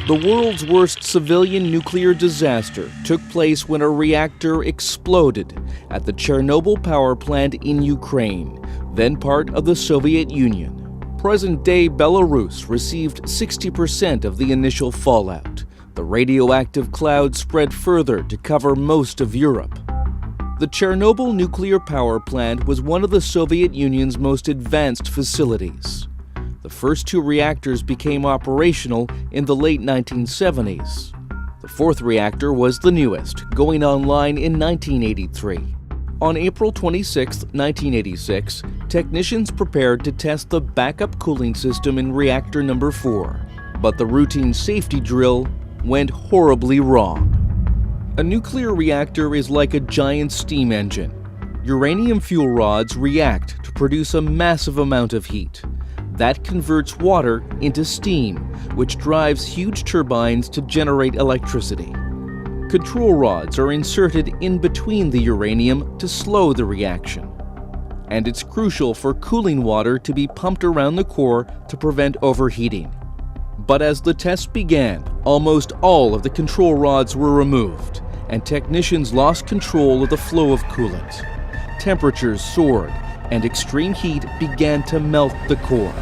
The world's worst civilian nuclear disaster took place when a reactor exploded at the Chernobyl power plant in Ukraine, then part of the Soviet Union. Present-day Belarus received 60% of the initial fallout. The radioactive cloud spread further to cover most of Europe. The Chernobyl nuclear power plant was one of the Soviet Union's most advanced facilities. The first two reactors became operational in the late 1970s. The fourth reactor was the newest, going online in 1983. On April 26, 1986, technicians prepared to test the backup cooling system in reactor number 4. But the routine safety drill went horribly wrong. A nuclear reactor is like a giant steam engine. Uranium fuel rods react to produce a massive amount of heat. That converts water into steam, which drives huge turbines to generate electricity. Control rods are inserted in between the uranium to slow the reaction. And it's crucial for cooling water to be pumped around the core to prevent overheating. But as the tests began, almost all of the control rods were removed, and technicians lost control of the flow of coolant. Temperatures soared, and extreme heat began to melt the core.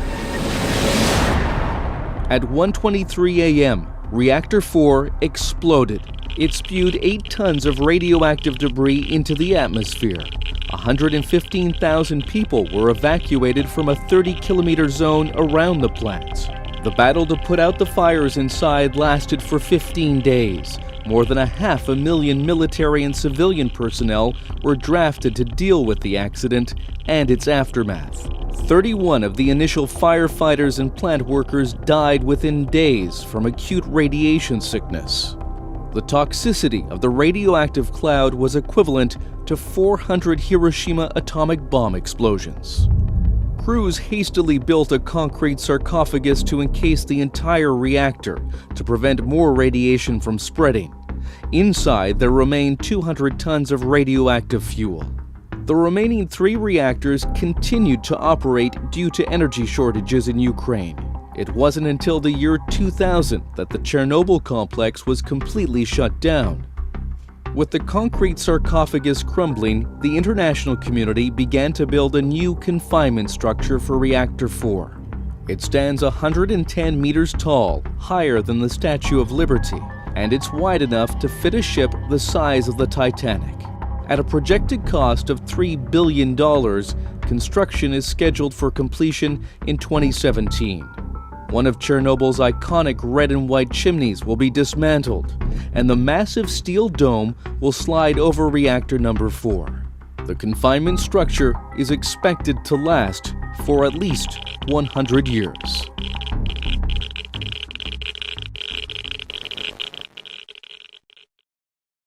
At 1:23 a.m., Reactor 4 exploded. It spewed 8 tons of radioactive debris into the atmosphere. 115,000 people were evacuated from a 30-kilometer zone around the plant. The battle to put out the fires inside lasted for 15 days. More than 500,000 military and civilian personnel were drafted to deal with the accident and its aftermath. 31 of the initial firefighters and plant workers died within days from acute radiation sickness. The toxicity of the radioactive cloud was equivalent to 400 Hiroshima atomic bomb explosions. Crews hastily built a concrete sarcophagus to encase the entire reactor to prevent more radiation from spreading. Inside, there remained 200 tons of radioactive fuel. The remaining 3 reactors continued to operate due to energy shortages in Ukraine. It wasn't until the year 2000 that the Chernobyl complex was completely shut down. With the concrete sarcophagus crumbling, the international community began to build a new confinement structure for Reactor 4. It stands 110 meters tall, higher than the Statue of Liberty, and it's wide enough to fit a ship the size of the Titanic. At a projected cost of $3 billion, construction is scheduled for completion in 2017. One of Chernobyl's iconic red and white chimneys will be dismantled, and the massive steel dome will slide over reactor number 4. The confinement structure is expected to last for at least 100 years.